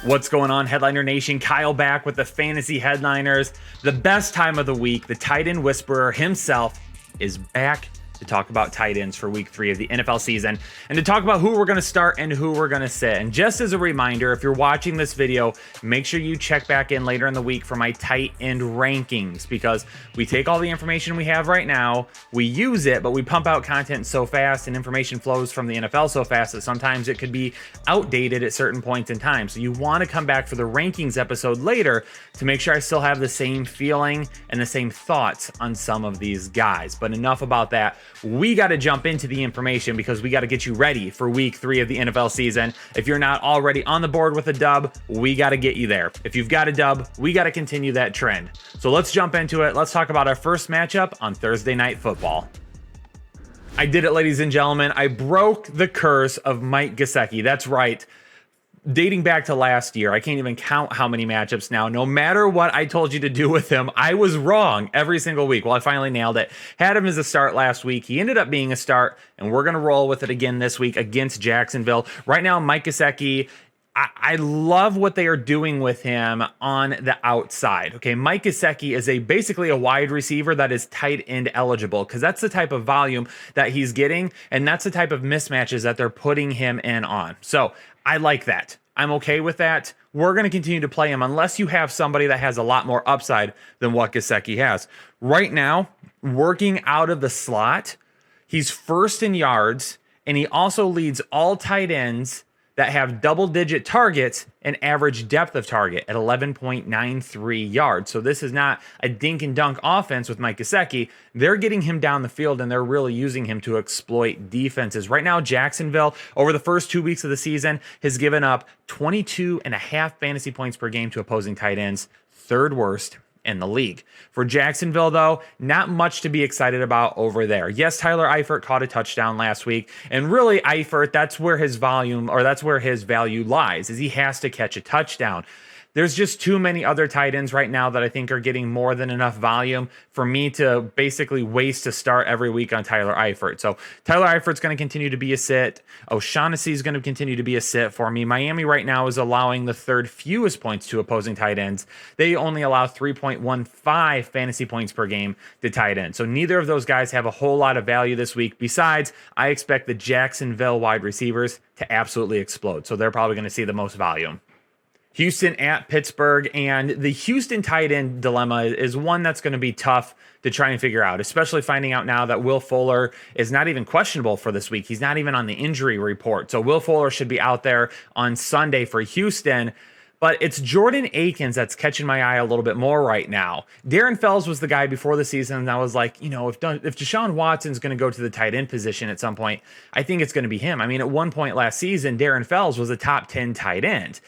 What's going on, Headliner Nation? Kyle back with the Fantasy Headliners. The best time of the week, the tight end whisperer himself is back to talk about tight ends for week 3 of the NFL season and to talk about who we're going to start and who we're going to sit. And just as a reminder, if you're watching this video, make sure you check back in later in the week for my tight end rankings, because we take all the information we have right now, we use it, but we pump out content so fast and information flows from the NFL so fast that sometimes it could be outdated at certain points in time. So you want to come back for the rankings episode later to make sure I still have the same feeling and the same thoughts on some of these guys. But enough about that. We got to jump into the information because we got to get you ready for week 3 of the NFL season. If you're not already on the board with a dub, we got to get you there. If you've got a dub, we got to continue that trend. So let's jump into it. Let's talk about our first matchup on Thursday Night Football. I did it, ladies and gentlemen. I broke the curse of Mike Gesicki. That's right. Dating back to last year, I can't even count how many matchups now. No matter what I told you to do with him, I was wrong every single week. Well, I finally nailed it. Had him as a start last week. He ended up being a start, and we're going to roll with it again this week against Jacksonville. Right now, Mike Gesicki, I love what they are doing with him on the outside. Okay, Mike Gesicki is basically a wide receiver that is tight end eligible, because that's the type of volume that he's getting, and that's the type of mismatches that they're putting him in on. So I like that. I'm okay with that. We're going to continue to play him unless you have somebody that has a lot more upside than what Gesicki has. Right now, working out of the slot, he's first in yards, and he also leads all tight ends that have double-digit targets and average depth of target at 11.93 yards. So this is not a dink-and-dunk offense with Mike Gesicki. They're getting him down the field, and they're really using him to exploit defenses. Right now, Jacksonville, over the first 2 weeks of the season, has given up 22.5 fantasy points per game to opposing tight ends, third worst in the league. For Jacksonville, though, not much to be excited about over there. Yes, Tyler Eifert caught a touchdown last week, and really Eifert, that's where his volume, or that's where his value lies, is he has to catch a touchdown. There's just too many other tight ends right now that I think are getting more than enough volume for me to basically waste a start every week on Tyler Eifert. So Tyler Eifert's going to continue to be a sit. O'Shaughnessy is going to continue to be a sit for me. Miami right now is allowing the third fewest points to opposing tight ends. They only allow 3.15 fantasy points per game to tight ends. So neither of those guys have a whole lot of value this week. Besides, I expect the Jacksonville wide receivers to absolutely explode. So they're probably going to see the most volume. Houston at Pittsburgh, and the Houston tight end dilemma is one that's going to be tough to try and figure out, especially finding out now that Will Fuller is not even questionable for this week. He's not even on the injury report. So Will Fuller should be out there on Sunday for Houston. But it's Jordan Akins that's catching my eye a little bit more right now. Darren Fells was the guy before the season, and I was like, if Deshaun Watson's going to go to the tight end position at some point, I think it's going to be him. I mean, at one point last season, Darren Fells was a top 10 tight end.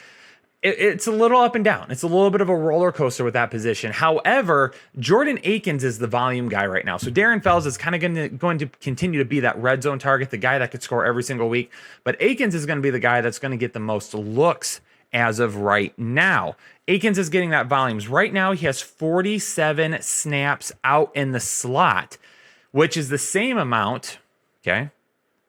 It's a little up and down. It's a little bit of a roller coaster with that position. However, Jordan Akins is the volume guy right now. So Darren Fells is kind of going to continue to be that red zone target, the guy that could score every single week. But Akins is going to be the guy that's going to get the most looks as of right now. Akins is getting that volumes. Right now, he has 47 snaps out in the slot, which is the same amount, okay?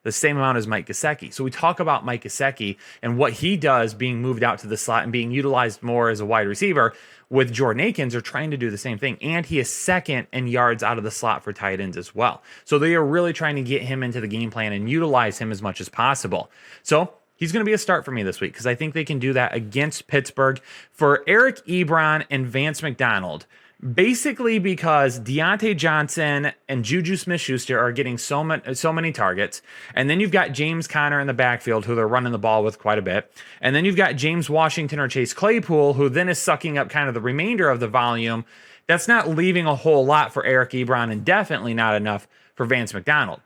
The same amount as Mike Gesicki. So we talk about Mike Gesicki and what he does being moved out to the slot and being utilized more as a wide receiver. With Jordan Akins, they're trying to do the same thing. And he is second in yards out of the slot for tight ends as well. So they are really trying to get him into the game plan and utilize him as much as possible. So he's going to be a start for me this week because I think they can do that against Pittsburgh. For Eric Ebron and Vance McDonald, basically because Deontay Johnson and Juju Smith-Schuster are getting so many targets. And then you've got James Conner in the backfield, who they're running the ball with quite a bit. And then you've got James Washington or Chase Claypool, who then is sucking up kind of the remainder of the volume. That's not leaving a whole lot for Eric Ebron, and definitely not enough for Vance McDonald.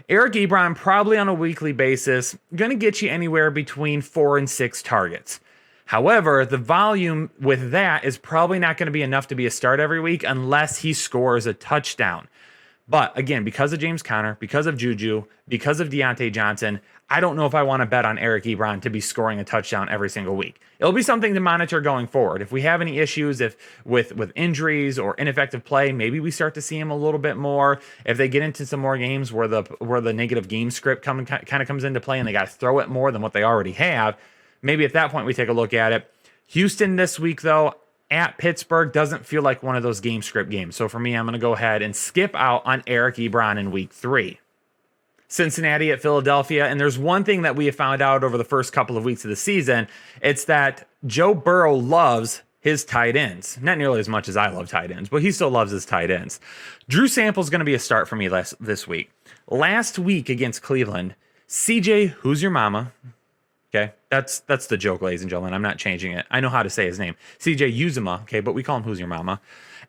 Eric Ebron, probably on a weekly basis, going to get you anywhere between 4 and 6 targets. However, the volume with that is probably not going to be enough to be a start every week unless he scores a touchdown. But again, because of James Conner, because of Juju, because of Deontay Johnson, I don't know if I want to bet on Eric Ebron to be scoring a touchdown every single week. It'll be something to monitor going forward. If we have any issues, with injuries or ineffective play, maybe we start to see him a little bit more. If they get into some more games where the negative game script kind of comes into play and they got to throw it more than what they already have, maybe at that point we take a look at it. Houston this week, though, at Pittsburgh doesn't feel like one of those game script games. So for me, I'm going to go ahead and skip out on Eric Ebron in week 3. Cincinnati at Philadelphia. And there's one thing that we have found out over the first couple of weeks of the season. It's that Joe Burrow loves his tight ends. Not nearly as much as I love tight ends, but he still loves his tight ends. Drew Sample's going to be a start for me this week. Last week against Cleveland, CJ, who's your mama? Okay, that's the joke, ladies and gentlemen. I'm not changing it. I know how to say his name. CJ Uzoma, okay, but we call him Who's Your Mama.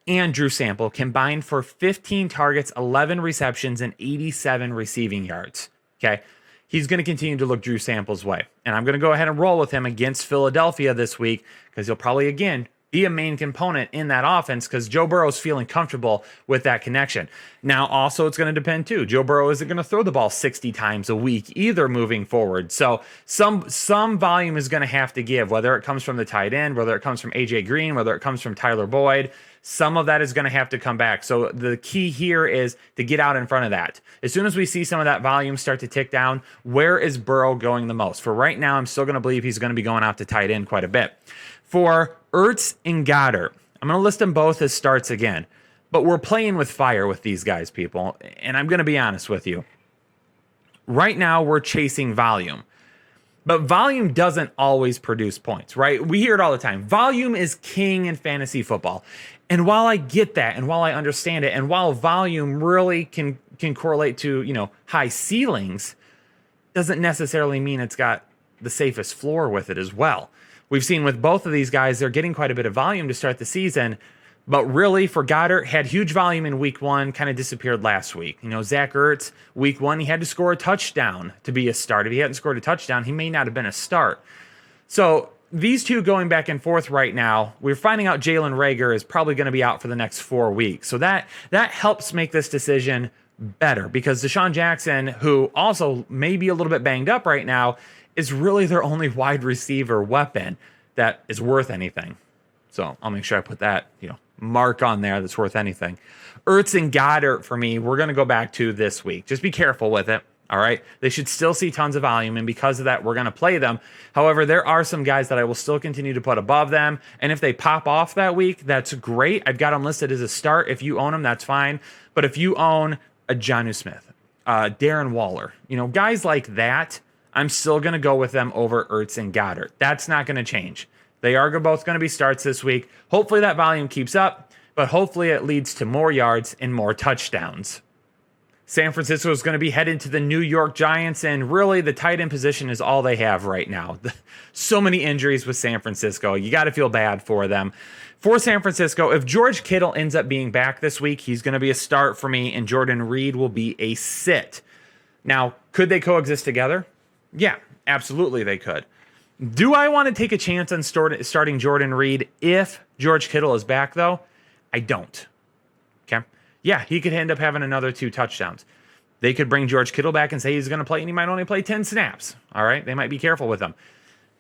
And Drew Sample combined for 15 targets, 11 receptions, and 87 receiving yards. Okay, he's going to continue to look Drew Sample's way. And I'm going to go ahead and roll with him against Philadelphia this week because he'll probably, again, be a main component in that offense because Joe Burrow's feeling comfortable with that connection. Now, also, it's going to depend, too. Joe Burrow isn't going to throw the ball 60 times a week either moving forward. So some volume is going to have to give, whether it comes from the tight end, whether it comes from A.J. Green, whether it comes from Tyler Boyd. Some of that is going to have to come back. So the key here is to get out in front of that. As soon as we see some of that volume start to tick down, where is Burrow going the most? For right now, I'm still going to believe he's going to be going out to tight end quite a bit. For Ertz and Goddard, I'm going to list them both as starts again. But we're playing with fire with these guys, people. And I'm going to be honest with you. Right now, we're chasing volume. But volume doesn't always produce points, right? We hear it all the time. Volume is king in fantasy football. And while I get that, and while I understand it, and while volume really can correlate to, high ceilings, doesn't necessarily mean it's got the safest floor with it as well. We've seen with both of these guys, they're getting quite a bit of volume to start the season. But really, for Goddard, had huge volume in week 1, kind of disappeared last week. Zach Ertz, week 1, he had to score a touchdown to be a start. If he hadn't scored a touchdown, he may not have been a start. So these two going back and forth right now, we're finding out Jalen Reagor is probably going to be out for the next 4 weeks. So that helps make this decision better because Deshaun Jackson, who also may be a little bit banged up right now, is really their only wide receiver weapon that is worth anything. So I'll make sure I put that, mark on there that's worth anything. Ertz and Goddard for me, we're going to go back to this week. Just be careful with it. All right. They should still see tons of volume. And because of that, we're going to play them. However, there are some guys that I will still continue to put above them. And if they pop off that week, that's great. I've got them listed as a start. If you own them, that's fine. But if you own a Jonnu Smith, Darren Waller, guys like that, I'm still going to go with them over Ertz and Goddard. That's not going to change. They are both going to be starts this week. Hopefully that volume keeps up, but hopefully it leads to more yards and more touchdowns. San Francisco is going to be headed to the New York Giants, and really the tight end position is all they have right now. So many injuries with San Francisco. You got to feel bad for them. For San Francisco, if George Kittle ends up being back this week, he's going to be a start for me, and Jordan Reed will be a sit. Now, could they coexist together? Yeah, absolutely they could. Do I want to take a chance on starting Jordan Reed if George Kittle is back, though? I don't. Okay? Yeah, he could end up having another 2 touchdowns. They could bring George Kittle back and say he's going to play, and he might only play 10 snaps. All right? They might be careful with him.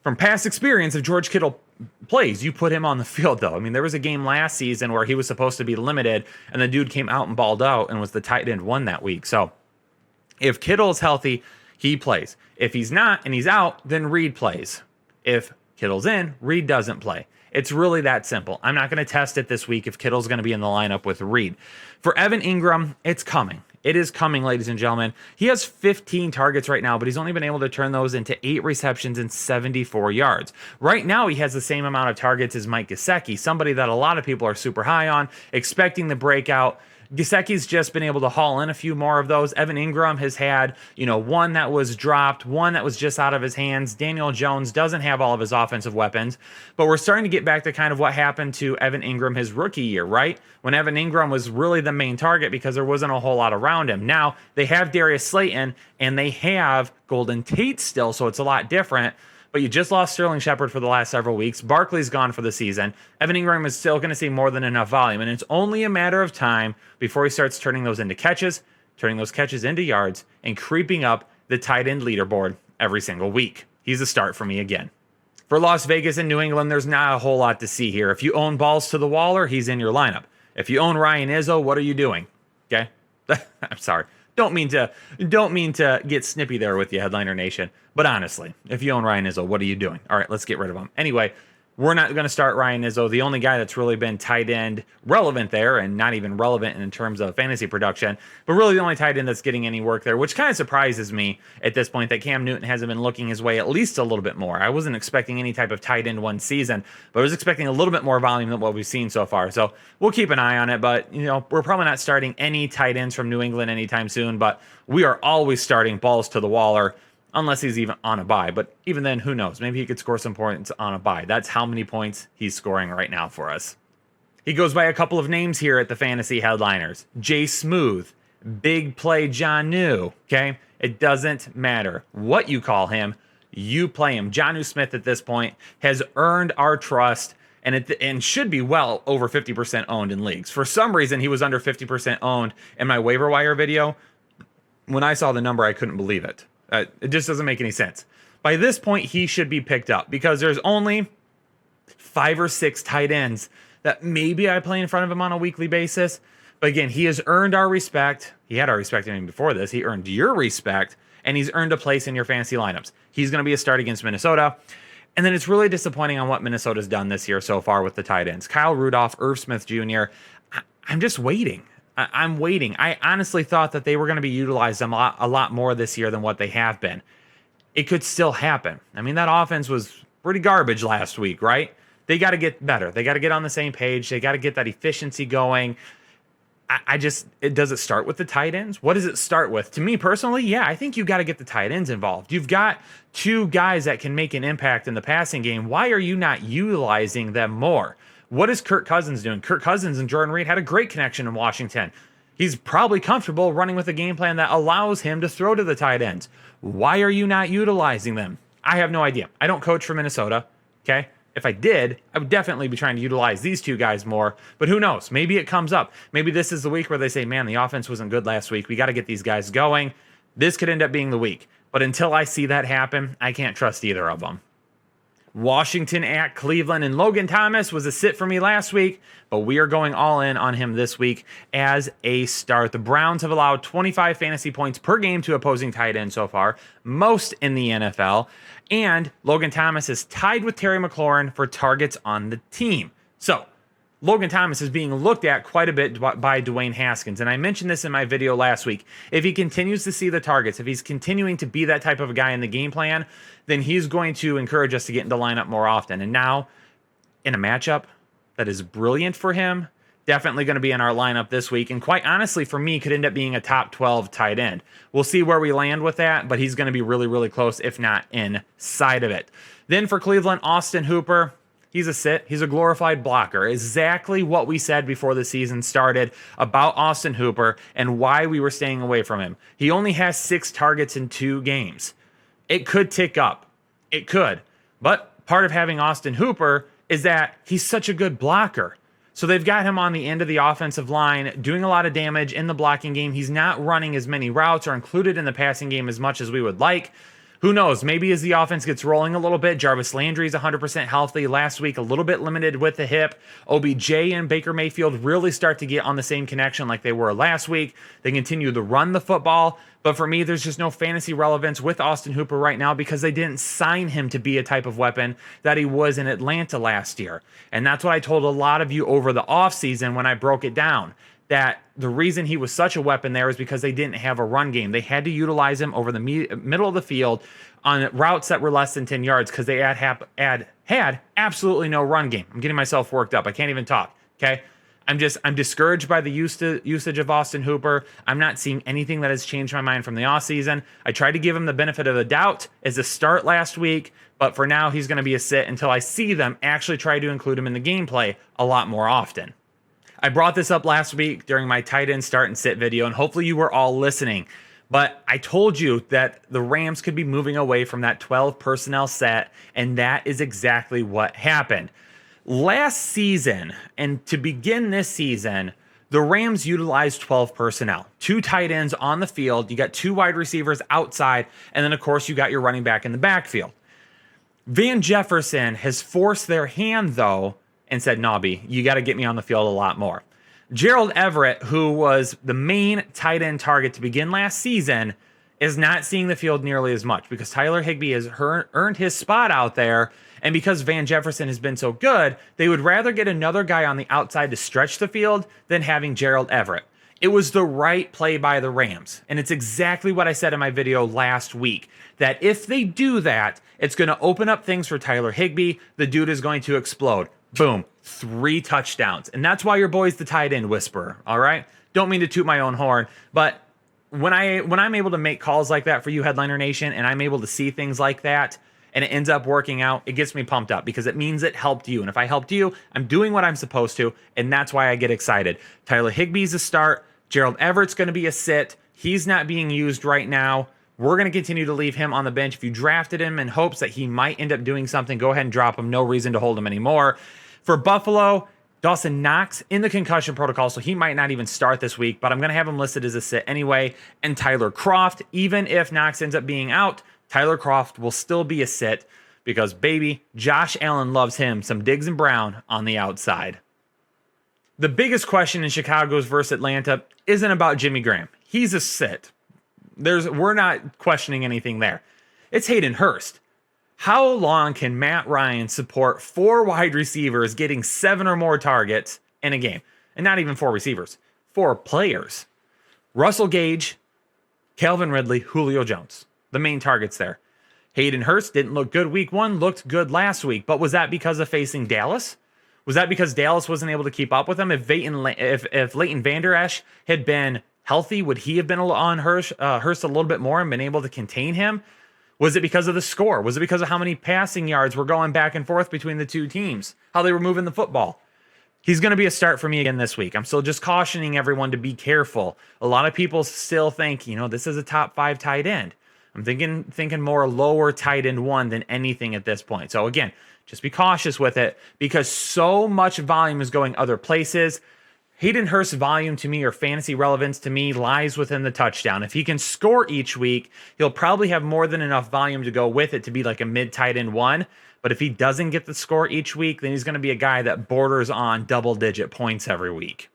From past experience, if George Kittle plays, you put him on the field, though. I mean, there was a game last season where he was supposed to be limited, and the dude came out and balled out and was the tight end 1 that week. So if Kittle is healthy, he plays. If he's not and he's out, then Reed plays. If Kittle's in, Reed doesn't play. It's really that simple. I'm not going to test it this week if Kittle's going to be in the lineup with Reed. For Evan Ingram, it's coming. It is coming, ladies and gentlemen. He has 15 targets right now, but he's only been able to turn those into 8 receptions and 74 yards. Right now, he has the same amount of targets as Mike Gesicki, somebody that a lot of people are super high on, expecting the breakout. Gesicki's just been able to haul in a few more of those. Evan Ingram has had, one that was dropped, one that was just out of his hands. Daniel Jones doesn't have all of his offensive weapons, but we're starting to get back to kind of what happened to Evan Ingram his rookie year, right? When Evan Ingram was really the main target because there wasn't a whole lot around him. Now they have Darius Slayton and they have Golden Tate still, so it's a lot different. But you just lost Sterling Shepard for the last several weeks. Barkley's gone for the season. Evan Ingram is still going to see more than enough volume. And it's only a matter of time before he starts turning those into catches, turning those catches into yards, and creeping up the tight end leaderboard every single week. He's a start for me again. For Las Vegas and New England, there's not a whole lot to see here. If you own balls to the Waller, he's in your lineup. If you own Ryan Izzo, what are you doing? Okay? I'm sorry. Don't mean to get snippy there with you, Headliner Nation. But honestly, if you own Ryan Izzo, what are you doing? All right, let's get rid of him. Anyway, We're not going to start Ryan Izzo, the only guy that's really been tight end relevant there, and not even relevant in terms of fantasy production, but really the only tight end that's getting any work there, which kind of surprises me at this point that Cam Newton hasn't been looking his way at least a little bit more. I wasn't expecting any type of tight end one season, but I was expecting a little bit more volume than what we've seen so far. So we'll keep an eye on it, but we're probably not starting any tight ends from New England anytime soon, but we are always starting balls to the Waller. Unless he's even on a bye. But even then, who knows? Maybe he could score some points on a bye. That's how many points he's scoring right now for us. He goes by a couple of names here at the fantasy headliners. Jay Smooth, Big Play John New. Okay? It doesn't matter what you call him. You play him. Jonnu Smith at this point has earned our trust and should be well over 50% owned in leagues. For some reason, he was under 50% owned in my waiver wire video. When I saw the number, I couldn't believe it. It just doesn't make any sense. By this point, he should be picked up because there's only 5 or 6 tight ends that maybe I play in front of him on a weekly basis. But again, he has earned our respect. He had our respect even before this. He earned your respect, and he's earned a place in your fantasy lineups. He's going to be a start against Minnesota. And then it's really disappointing on what Minnesota's done this year so far with the tight ends. Kyle Rudolph, Irv Smith Jr. I'm just waiting. I'm waiting. I honestly thought that they were going to be utilized a lot more this year than what they have been. It could still happen. I mean, that offense was pretty garbage last week, right? They got to get better. They got to get on the same page. They got to get that efficiency going. Does it start with the tight ends? What does it start with? To me personally, yeah, I think you got to get the tight ends involved. You've got 2 guys that can make an impact in the passing game. Why are you not utilizing them more? What is Kirk Cousins doing? Kirk Cousins and Jordan Reed had a great connection in Washington. He's probably comfortable running with a game plan that allows him to throw to the tight ends. Why are you not utilizing them? I have no idea. I don't coach for Minnesota, okay? If I did, I would definitely be trying to utilize these 2 guys more, but who knows? Maybe it comes up. Maybe this is the week where they say, man, the offense wasn't good last week. We got to get these guys going. This could end up being the week. But until I see that happen, I can't trust either of them. Washington at Cleveland, and Logan Thomas was a sit for me last week, but we are going all in on him this week as a start. The Browns have allowed 25 fantasy points per game to opposing tight ends so far, most in the NFL, and Logan Thomas is tied with Terry McLaurin for targets on the team. So Logan Thomas is being looked at quite a bit by Dwayne Haskins, and I mentioned this in my video last week. If he continues to see the targets, if he's continuing to be that type of a guy in the game plan, then he's going to encourage us to get into lineup more often. And now, in a matchup that is brilliant for him, definitely going to be in our lineup this week, and quite honestly, for me, could end up being a top 12 tight end. We'll see where we land with that, but he's going to be really, really close, if not inside of it. Then for Cleveland, Austin Hooper. He's a sit. He's a glorified blocker. Exactly what we said before the season started about Austin Hooper and why we were staying away from him. He only has 6 targets in 2 games. It could tick up. It could. But part of having Austin Hooper is that he's such a good blocker. So they've got him on the end of the offensive line doing a lot of damage in the blocking game. He's not running as many routes or included in the passing game as much as we would like. Who knows? Maybe as the offense gets rolling a little bit, Jarvis Landry is 100% healthy. Last week, a little bit limited with the hip. OBJ and Baker Mayfield really start to get on the same connection like they were last week. They continue to run the football. But for me, there's just no fantasy relevance with Austin Hooper right now because they didn't sign him to be a type of weapon that he was in Atlanta last year. And that's what I told a lot of you over the offseason when I broke it down, that the reason he was such a weapon there is because they didn't have a run game. They had to utilize him over the middle of the field on routes that were less than 10 yards because they had absolutely no run game. I'm getting myself worked up. I can't even talk, okay? I'm discouraged by the usage of Austin Hooper. I'm not seeing anything that has changed my mind from the offseason. I tried to give him the benefit of the doubt as a start last week, but for now, he's going to be a sit until I see them actually try to include him in the gameplay a lot more often. I brought this up last week during my tight end start and sit video, and hopefully you were all listening. But I told you that the Rams could be moving away from that 12 personnel set, and that is exactly what happened. Last season, and to begin this season, the Rams utilized 12 personnel. 2 tight ends on the field, you got 2 wide receivers outside, and then of course you got your running back in the backfield. Van Jefferson has forced their hand though, and said, Nobby, you got to get me on the field a lot more. Gerald Everett, who was the main tight end target to begin last season, is not seeing the field nearly as much because Tyler Higbee has earned his spot out there, And because Van Jefferson has been so good, they would rather get another guy on the outside to stretch the field than having Gerald Everett. It was the right play by the Rams. And it's exactly what I said in my video last week, that if they do that, it's going to open up things for Tyler Higbee. The dude is going to explode. Boom, 3 touchdowns. And that's why your boy's the tight end whisperer, all right? Don't mean to toot my own horn, but when I'm able to make calls like that for you, Headliner Nation, and I'm able to see things like that, and it ends up working out, it gets me pumped up because it means it helped you. And if I helped you, I'm doing what I'm supposed to, and that's why I get excited. Tyler Higbee's a start. Gerald Everett's going to be a sit. He's not being used right now. We're going to continue to leave him on the bench. If you drafted him in hopes that he might end up doing something, go ahead and drop him. No reason to hold him anymore. For Buffalo, Dawson Knox in the concussion protocol, so he might not even start this week, but I'm going to have him listed as a sit anyway. And Tyler Kroft, even if Knox ends up being out, Tyler Kroft will still be a sit because, baby, Josh Allen loves him some Diggs and Brown on the outside. The biggest question in Chicago's versus Atlanta isn't about Jimmy Graham. He's a sit. We're not questioning anything there. It's Hayden Hurst. How long can Matt Ryan support 4 wide receivers getting 7 or more targets in a game? And not even 4 receivers, 4 players. Russell Gage, Calvin Ridley, Julio Jones, the main targets there. Hayden Hurst didn't look good week 1, looked good last week. But was that because of facing Dallas? Was that because Dallas wasn't able to keep up with him? If Leighton Vander Esch had been healthy, would he have been on Hurst a little bit more and been able to contain him? Was it because of the score? Was it because of how many passing yards were going back and forth between the two teams? How they were moving the football? He's going to be a start for me again this week. I'm still just cautioning everyone to be careful. A lot of people still think, this is a top 5 tight end. I'm thinking more lower tight end 1 than anything at this point. So again, just be cautious with it because so much volume is going other places. Hayden Hurst's volume to me, or fantasy relevance to me, lies within the touchdown. If he can score each week, he'll probably have more than enough volume to go with it to be like a mid-tight end 1. But if he doesn't get the score each week, then he's going to be a guy that borders on double-digit points every week.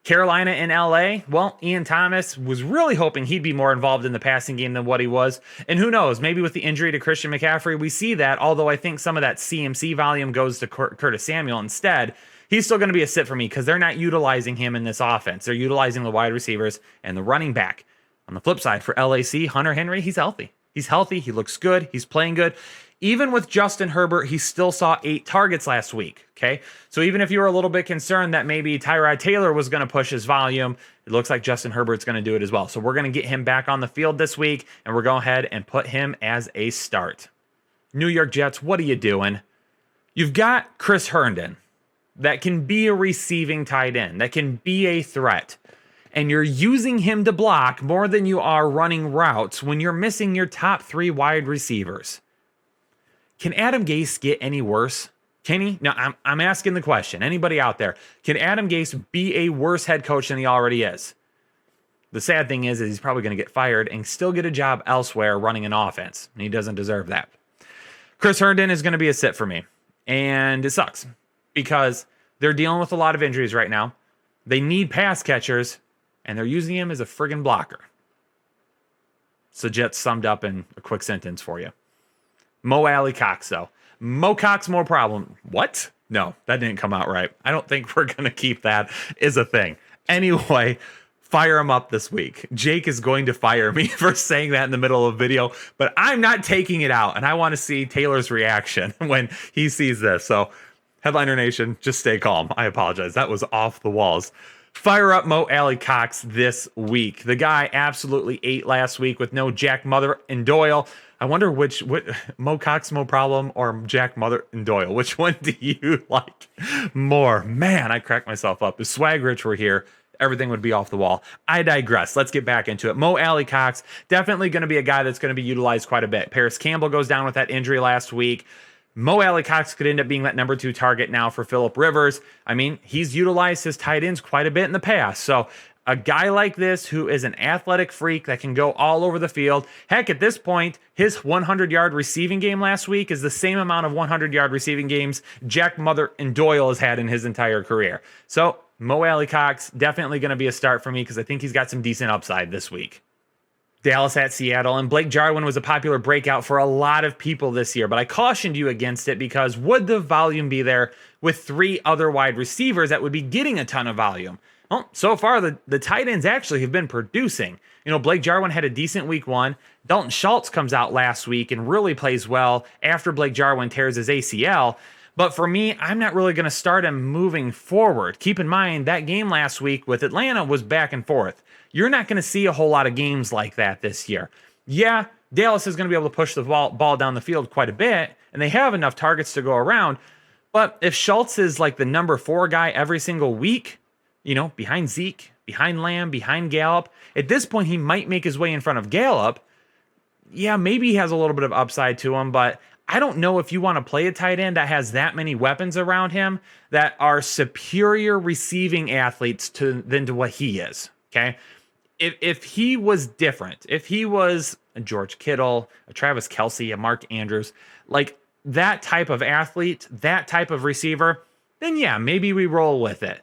Carolina and LA, well, Ian Thomas was really hoping he'd be more involved in the passing game than what he was. And who knows, maybe with the injury to Christian McCaffrey, we see that, although I think some of that CMC volume goes to Curtis Samuel instead. He's still going to be a sit for me because they're not utilizing him in this offense. They're utilizing the wide receivers and the running back. On the flip side, for LAC, Hunter Henry, he's healthy. He's healthy. He looks good. He's playing good. Even with Justin Herbert, he still saw 8 targets last week, okay? So even if you were a little bit concerned that maybe Tyrod Taylor was going to push his volume, it looks like Justin Herbert's going to do it as well. So we're going to get him back on the field this week, and we're going ahead and put him as a start. New York Jets, what are you doing? You've got Chris Herndon that can be a receiving tight end, that can be a threat. And you're using him to block more than you are running routes when you're missing your top 3 wide receivers. Can Adam Gase get any worse? Can he? No, I'm asking the question. Anybody out there, can Adam Gase be a worse head coach than he already is? The sad thing is he's probably going to get fired and still get a job elsewhere running an offense. And he doesn't deserve that. Chris Herndon is going to be a sit for me. And it sucks because they're dealing with a lot of injuries right now. They need pass catchers, and they're using him as a friggin' blocker. So Jets summed up in a quick sentence for you. Mo Alley Cox, though. Mo Cox, more problem. What? No, that didn't come out right. I don't think we're going to keep that as a thing. Anyway, fire him up this week. Jake is going to fire me for saying that in the middle of a video, but I'm not taking it out, and I want to see Taylor's reaction when he sees this. So, Headliner Nation, just stay calm. I apologize. That was off the walls. Fire up Mo Alley Cox this week. The guy absolutely ate last week with no Jack Mother and Doyle. I wonder which Mo Cox, Mo Problem, or Jack Mother and Doyle. Which one do you like more? Man, I cracked myself up. If Swag Rich were here, everything would be off the wall. I digress. Let's get back into it. Mo Alley Cox, definitely going to be a guy that's going to be utilized quite a bit. Paris Campbell goes down with that injury last week. Mo Alley Cox could end up being that number 2 target now for Phillip Rivers. I mean, he's utilized his tight ends quite a bit in the past. So a guy like this who is an athletic freak that can go all over the field. Heck, at this point, his 100-yard receiving game last week is the same amount of 100-yard receiving games Jack Mother and Doyle has had in his entire career. So Mo Alley Cox, definitely going to be a start for me because I think he's got some decent upside this week. Dallas at Seattle, and Blake Jarwin was a popular breakout for a lot of people this year, but I cautioned you against it because would the volume be there with 3 other wide receivers that would be getting a ton of volume? Well, so far, the tight ends actually have been producing. Blake Jarwin had a decent week 1. Dalton Schultz comes out last week and really plays well after Blake Jarwin tears his ACL. But for me, I'm not really going to start him moving forward. Keep in mind, that game last week with Atlanta was back and forth. You're not going to see a whole lot of games like that this year. Yeah, Dallas is going to be able to push the ball down the field quite a bit, and they have enough targets to go around. But if Schultz is like the number 4 guy every single week, behind Zeke, behind Lamb, behind Gallup, at this point, he might make his way in front of Gallup. Yeah, maybe he has a little bit of upside to him, but I don't know if you want to play a tight end that has that many weapons around him that are superior receiving athletes than to what he is, okay? If he was different, if he was a George Kittle, a Travis Kelce, a Mark Andrews, like that type of athlete, that type of receiver, then yeah, maybe we roll with it.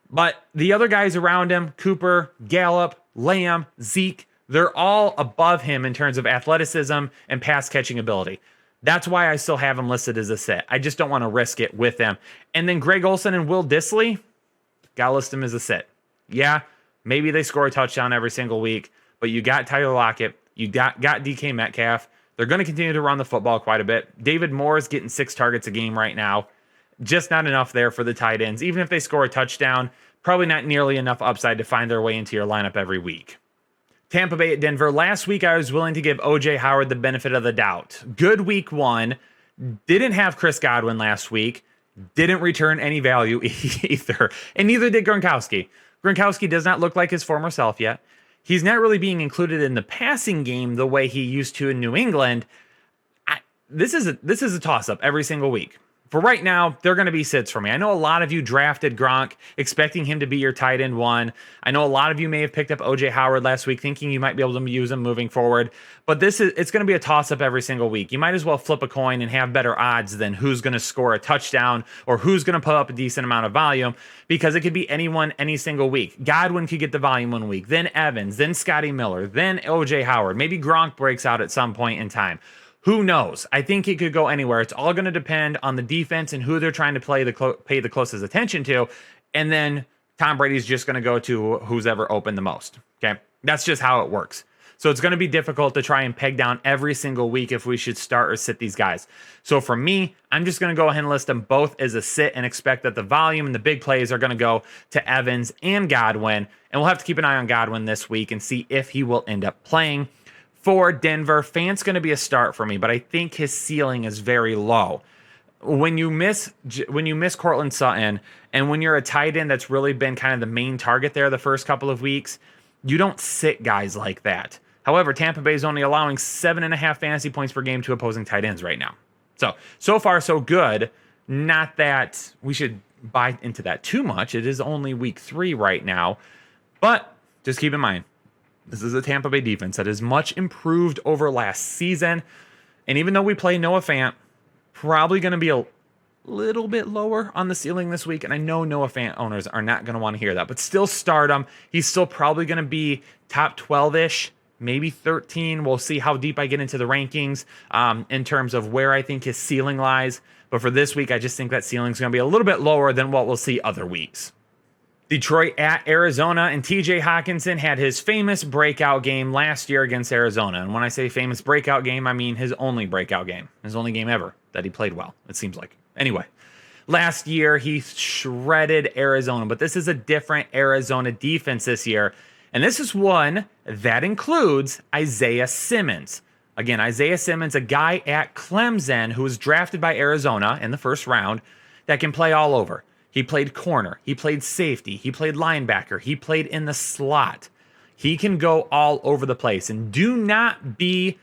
But the other guys around him, Cooper, Gallup, Lamb, Zeke, they're all above him in terms of athleticism and pass catching ability. That's why I still have him listed as a sit. I just don't want to risk it with them. And then Greg Olsen and Will Dissly, gotta list them as a sit. Yeah, maybe they score a touchdown every single week, but you got Tyler Lockett, you got DK Metcalf. They're going to continue to run the football quite a bit. David Moore is getting 6 targets a game right now. Just not enough there for the tight ends. Even if they score a touchdown, probably not nearly enough upside to find their way into your lineup every week. Tampa Bay at Denver. Last week, I was willing to give O.J. Howard the benefit of the doubt. Good week 1. Didn't have Chris Godwin last week. Didn't return any value either. And neither did Gronkowski. Gronkowski does not look like his former self yet. He's not really being included in the passing game the way he used to in New England. This is a toss-up every single week. For right now, they're going to be sits for me. I know a lot of you drafted Gronk expecting him to be your tight end 1. I know a lot of you may have picked up O.J. Howard last week thinking you might be able to use him moving forward. But it's going to be a toss-up every single week. You might as well flip a coin and have better odds than who's going to score a touchdown or who's going to put up a decent amount of volume, because it could be anyone any single week. Godwin could get the volume 1 week, then Evans, then Scotty Miller, then O.J. Howard. Maybe Gronk breaks out at some point in time. Who knows? I think it could go anywhere. It's all going to depend on the defense and who they're trying to pay the closest attention to. And then Tom Brady's just going to go to who's ever open the most. Okay? That's just how it works. So it's going to be difficult to try and peg down every single week if we should start or sit these guys. So for me, I'm just going to go ahead and list them both as a sit and expect that the volume and the big plays are going to go to Evans and Godwin. And we'll have to keep an eye on Godwin this week and see if he will end up playing. For Denver, Fant's going to be a start for me, but I think his ceiling is very low. When you miss Cortland Sutton, and when you're a tight end that's really been kind of the main target there the first couple of weeks, you don't sit guys like that. However, Tampa Bay is only allowing 7.5 fantasy points per game to opposing tight ends right now. So far, so good. Not that we should buy into that too much. It is only week 3 right now, but just keep in mind, this is a Tampa Bay defense that is much improved over last season. And even though we play Noah Fant, probably going to be a little bit lower on the ceiling this week. And I know Noah Fant owners are not going to want to hear that, but still start him. He's still probably going to be top 12-ish, maybe 13. We'll see how deep I get into the rankings in terms of where I think his ceiling lies. But for this week, I just think that ceiling is going to be a little bit lower than what we'll see other weeks. Detroit at Arizona, and TJ Hawkinson had his famous breakout game last year against Arizona. And when I say famous breakout game, I mean his only breakout game, his only game ever that he played well, it seems like. Anyway, last year he shredded Arizona, but this is a different Arizona defense this year. And this is one that includes Isaiah Simmons. Again, Isaiah Simmons, a guy at Clemson who was drafted by Arizona in the first round that can play all over. He played corner, he played safety, he played linebacker, he played in the slot. He can go all over the place, and do not be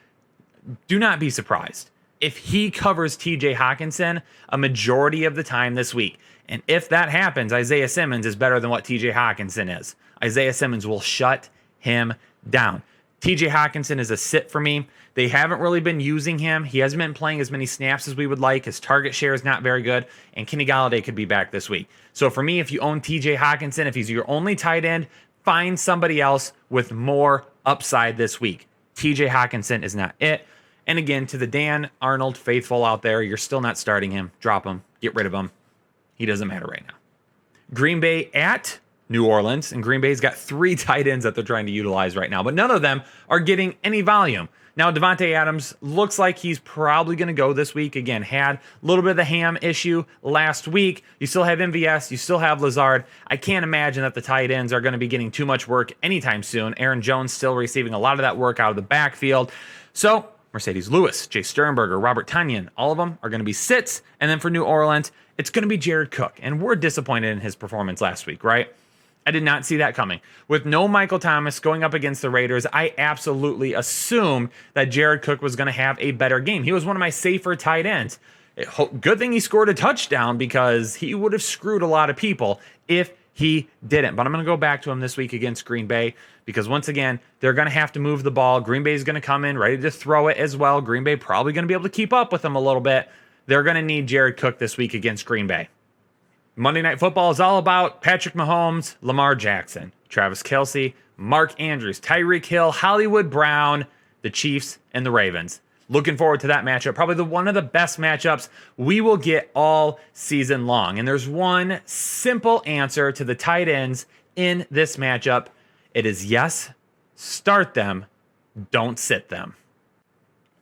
surprised if he covers TJ Hawkinson a majority of the time this week. And if that happens, Isaiah Simmons is better than what TJ Hawkinson is. Isaiah Simmons will shut him down. TJ Hawkinson is a sit for me. They haven't really been using him. He hasn't been playing as many snaps as we would like. His target share is not very good. And Kenny Golladay could be back this week. So for me, if you own TJ Hawkinson, if he's your only tight end, find somebody else with more upside this week. TJ Hawkinson is not it. And again, to the Dan Arnold faithful out there, you're still not starting him. Drop him. Get rid of him. He doesn't matter right now. Green Bay at New Orleans, and Green Bay's got 3 tight ends that they're trying to utilize right now, but none of them are getting any volume. Now, Devontae Adams looks like he's probably going to go this week. Again, had a little bit of the ham issue last week. You still have MVS. You still have Lazard. I can't imagine that the tight ends are going to be getting too much work anytime soon. Aaron Jones still receiving a lot of that work out of the backfield. So, Mercedes Lewis, Jay Sternberger, Robert Tonyan, all of them are going to be sits. And then for New Orleans, it's going to be Jared Cook. And we're disappointed in his performance last week, right? I did not see that coming. With no Michael Thomas going up against the Raiders, I absolutely assumed that Jared Cook was going to have a better game. He was one of my safer tight ends. Good thing he scored a touchdown because he would have screwed a lot of people if he didn't. But I'm going to go back to him this week against Green Bay because once again, they're going to have to move the ball. Green Bay is going to come in ready to throw it as well. Green Bay probably going to be able to keep up with them a little bit. They're going to need Jared Cook this week against Green Bay. Monday Night Football is all about Patrick Mahomes, Lamar Jackson, Travis Kelce, Mark Andrews, Tyreek Hill, Hollywood Brown, the Chiefs, and the Ravens. Looking forward to that matchup. Probably one of the best matchups we will get all season long. And there's one simple answer to the tight ends in this matchup. It is yes, start them, don't sit them.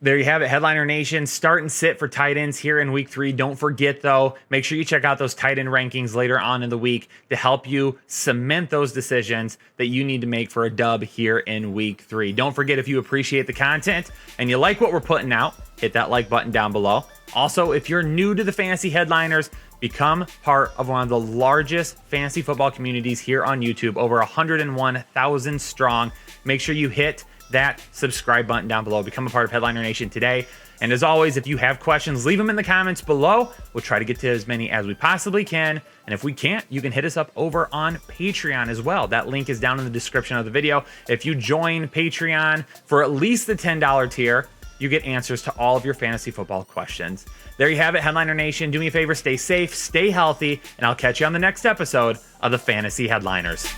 There you have it, Headliner Nation. Start and sit for tight ends here in week 3. Don't forget, though, make sure you check out those tight end rankings later on in the week to help you cement those decisions that you need to make for a dub here in week 3. Don't forget, if you appreciate the content and you like what we're putting out, hit that like button down below. Also, if you're new to the Fantasy Headliners, become part of one of the largest fantasy football communities here on YouTube, over 101,000 strong. Make sure you hit that subscribe button down below. Become a part of Headliner Nation today. And as always, if you have questions, leave them in the comments below. We'll try to get to as many as we possibly can. And if we can't, you can hit us up over on Patreon as well. That link is down in the description of the video. If you join Patreon for at least the $10 tier, you get answers to all of your fantasy football questions. There you have it, Headliner Nation. Do me a favor, stay safe, stay healthy, and I'll catch you on the next episode of the Fantasy Headliners.